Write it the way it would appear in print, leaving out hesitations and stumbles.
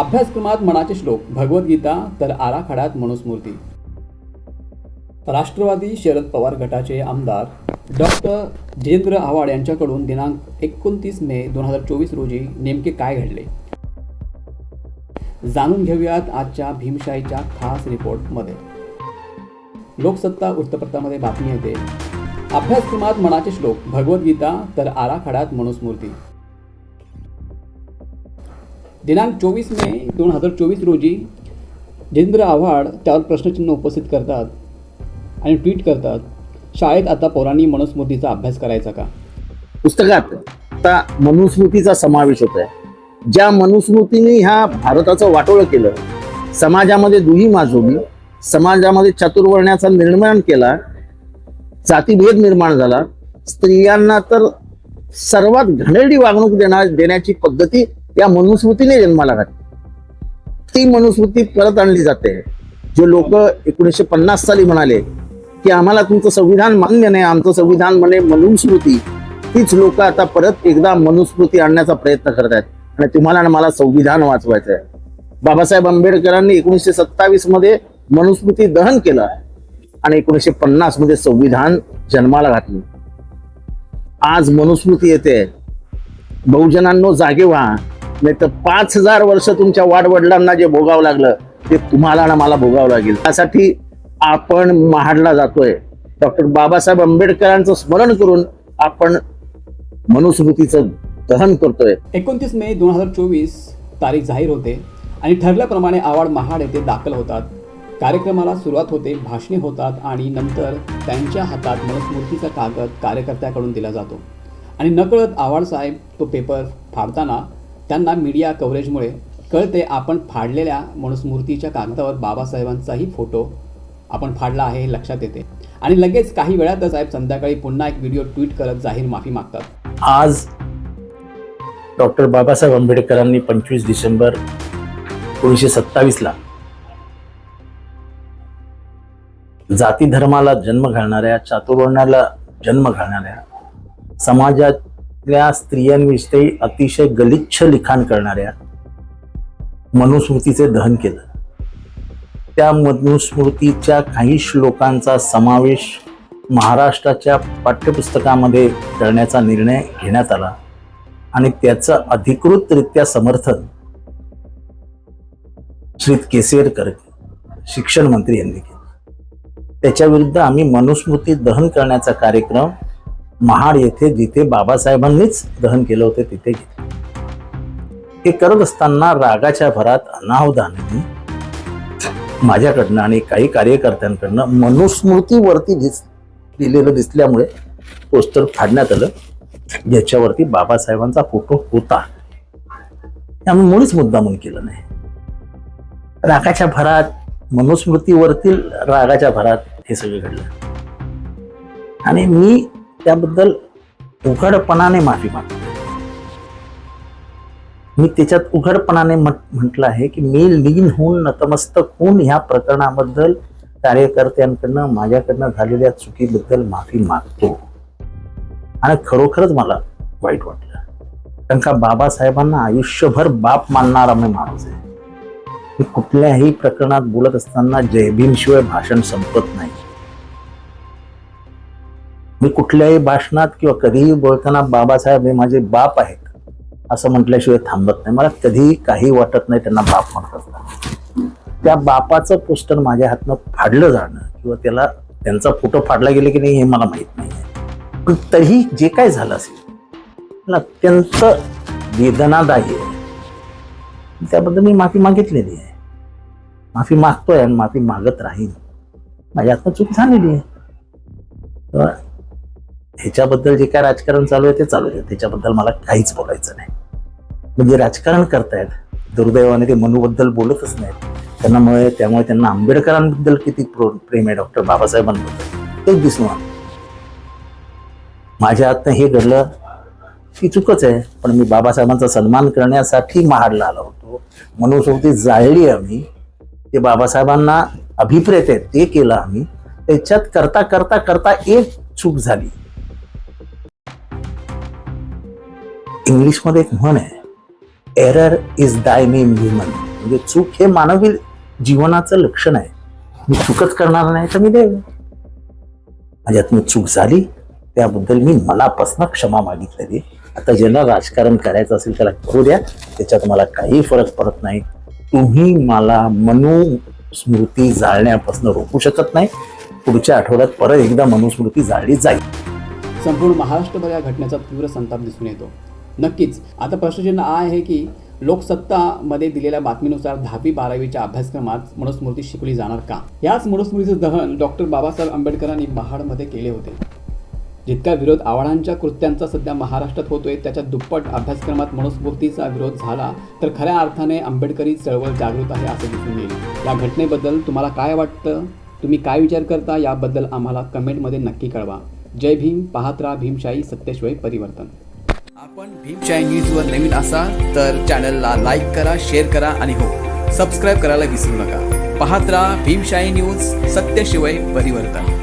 अभ्यासक्रमात मनाचे श्लोक, भगवद्गीता तर आराखड्यात मनुस्मृती. राष्ट्रवादी शरद पवार गटाचे आमदार डॉक्टर जितेंद्र आव्हाड यांच्याकडून दिनांक 29 मे 2024 रोजी नेमके काय घडले जाणून घेऊयात आजच्या भीमशाहीच्या खास रिपोर्टमध्ये. लोकसत्ता वृत्तपत्रामध्ये बातमी येते, अभ्यासक्रमात मनाचे श्लोक, भगवद्गीता तर आराखड्यात मनुस्मृती. दिनांक 24 मे 2024 रोजी जितेंद्र आव्हाड त्यावर प्रश्नचिन्ह उपस्थित करतात आणि ट्विट करतात, शाळेत आता पौराणिक मनुस्मृतीचा अभ्यास करायचा का? पुस्तकात आता मनुस्मृतीचा समावेश होत आहे. ज्या मनुस्मृतीने ह्या भारताचं वाटोळं केलं, समाजामध्ये दुही माजवली, समाजामध्ये चातुर्वर्ण्याचा निर्माण केला, जातीभेद निर्माण झाला, स्त्रियांना तर सर्वात घाणेरडी वागणूक देण्याची पद्धती या मनुस्मृतीने जन्माला घातली. ती मनुस्मृती परत आणली जाते. जे लोक 1950 साली म्हणाले की आम्हाला तुमचं संविधान मान्य नाही, आमचं संविधान म्हणे मनुस्मृती, तीच लोक आता परत एकदा मनुस्मृती आणण्याचा प्रयत्न करत आहेत. आणि तुम्हाला आणि मला संविधान वाचवायचं आहे. बाबासाहेब आंबेडकरांनी 1927 मध्ये मनुस्मृती दहन केलं आणि 1950 मध्ये संविधान जन्माला घातलं. आज मनुस्मृती येते. बहुजनांनो जागे व्हा, नाही तर 5000 वर्ष तुमच्या वाडवडिलांना जे भोगावं लागलं ते तुम्हाला आणि मला भोगावं लागेल. त्यासाठी आपण महाडला जातोय. डॉक्टर बाबासाहेब आंबेडकरांचं स्मरण करून आपण मनुस्मृतीचं दहन करतोय. 29 मे 2024 तारीख जाहीर होते आणि ठरल्याप्रमाणे आव्हाड महाड येथे दाखल होतात. कार्यक्रमाला सुरुवात होते, भाषणे होतात आणि नंतर त्यांच्या हातात मनुस्मृतीचा कागद कार्यकर्त्याकडून दिला जातो आणि नकळत आव्हाड साहेब तो पेपर फाडताना त्यांना मीडिया कव्हरेजमुळे कळते आपण फाडलेल्या मनुस्मृतीच्या कागदावर बाबासाहेबांचाही फोटो आपण फाडला आहे हे लक्षात येते आणि लगेच काही वेळातच साहेब संध्याकाळी पुन्हा एक व्हिडिओ ट्विट करत जाहीर माफी मागतात. आज डॉक्टर बाबासाहेब आंबेडकरांनी 25 डिसेंबर 1927 ला जाती धर्माला जन्म घालणाऱ्या, चातुर्वर्ण्याला जन्म घालणाऱ्या, समाजातल्या स्त्रियांविषयी अतिशय गलिच्छ लिखाण करणाऱ्या मनुस्मृतीचे दहन केलं. त्या मनुस्मृतीच्या काही श्लोकांचा समावेश महाराष्ट्राच्या पाठ्यपुस्तकामध्ये करण्याचा निर्णय घेण्यात आला आणि त्याचं अधिकृतरित्या समर्थन श्री केसरकर शिक्षण मंत्री यांनी केलं. त्याच्या विरुद्ध आम्ही मनुस्मृती दहन करण्याचा कार्यक्रम महाड येथे, जिथे बाबासाहेबांनीच दहन केलं होतं, तिथे घेतलं. हे करत असताना रागाच्या भरात अनावधानाने माझ्याकडनं आणि काही कार्यकर्त्यांकडनं मनुस्मृतीवरती लिहिलेलं दिसल्यामुळे पोस्टर फाडण्यात आलं, ज्याच्यावरती बाबासाहेबांचा फोटो होता. आम्ही मुळीच मुद्दामून केलं नाही. रागाच्या भरात, मनुस्मृतीवरतील रागाच्या भरात हे सगळं घडलं आणि मी त्याबद्दल उघडपणाने माफी मागतो. मी त्याच्यात उघडपणाने म्हटलं आहे की मी लीन होऊन, नतमस्तक होऊन ह्या प्रकरणाबद्दल कार्यकर्त्यांकडनं माझ्याकडनं झालेल्या चुकीबद्दल माफी मागतो. आणि खरोखरच मला वाईट वाटलं, कारण का बाबासाहेबांना आयुष्यभर बाप मानणारा मी माणूस आहे. मी कुठल्याही प्रकरणात बोलत असताना जय भीम शिवाय भाषण संपत नाही. मी कुठल्याही भाषणात किंवा कधीही बोलताना बाबासाहेब हे माझे बाप आहेत असं म्हटल्याशिवाय थांबत नाही. मला कधीही काही वाटत नाही त्यांना बाप म्हणत असताना. त्या बापाचं पोस्टर माझ्या हातनं फाडलं जाणं किंवा त्यांचा फोटो फाडला गेले की नाही हे मला माहित नाही, पण तरीही जे काय झालं असेल मला अत्यंत वेदनादायी आहे. त्याबद्दल मी माफी मागितलेली आहे, माफी मागतोय आणि माफी मागत राहीन. माझ्या हातनं चूक झालेली आहे. ह्याच्याबद्दल जे काय राजकारण चालू आहे ते चालू आहे, त्याच्याबद्दल मला काहीच बोलायचं नाही. म्हणजे राजकारण करतायत, दुर्दैवाने ते मनूबद्दल बोलतच नाहीत. त्यामुळे त्यांना आंबेडकरांबद्दल किती प्रेम आहे, डॉक्टर बाबासाहेबांबद्दल तेच दिसून आलं. माझ्या हातनं हे घडलं ही चूकच आहे, पण मी बाबासाहेबांचा सन्मान करण्यासाठी महाडला आलो होतो. मनुस्मृती जाळली आम्ही, ते बाबासाहेबांना अभिप्रेत आहे ते केलं आम्ही. त्याच्यात करता करता करता एक चूक झाली. इंग्लिशमध्ये एक म्हण आहे, एरर इज दाय नेम ह्युमन. म्हणजे चूक हे मानवी जीवनाचं लक्षण आहे. मी चूकच करणार नाही तर मी देव. माझ्यातून चूक झाली त्याबद्दल मी मनापासून क्षमा मागितलेली. आता ज्यांना राजकारण करायचं असेल त्याला करू द्या, त्याच्यात मला काही फरक पडत नाही. तुम्ही मला मनुस्मृती जाळण्यापासून रोखू शकत नाही. पुढच्या आठवड्यात परत एकदा मनुस्मृती जाळली जाईल. संपूर्ण महाराष्ट्रभर या घटनेचा तीव्र संताप दिसून येतो. नक्कीच आता प्रश्नचिन्ह आहे की लोकसत्तामध्ये दिलेल्या बातमीनुसार 10वी-12वीच्या अभ्यासक्रमात मनुस्मृती शिकवली जाणार का? याच मनुस्मृतीचं दहन डॉक्टर बाबासाहेब आंबेडकरांनी महाडमध्ये केले होते. जितका विरोध आव्हाडांच्या कृत्यांचा सध्या महाराष्ट्रात होतोय त्याच्या दुप्पट अभ्यासक्रमात मनुस्मृतीचा विरोध झाला तर खऱ्या अर्थाने आंबेडकरी चळवळ जागृत आहे असे दिसून येईल. या घटनेबद्दल तुम्हाला काय वाटतं? तुम्ही काय विचार करता याबद्दल आम्हाला कमेंटमध्ये नक्की कळवा. जय भीम. पाहत राहा भीमशाही, सत्याशिवाय परिवर्तन. आपण भीमशाही न्यूजवर नवीन असाल तर चॅनलला लाईक करा, शेअर करा आणि हो, सबस्क्राईब करायला विसरू नका. पाहत राहा भीमशाही न्यूज, सत्याशिवाय परिवर्तन.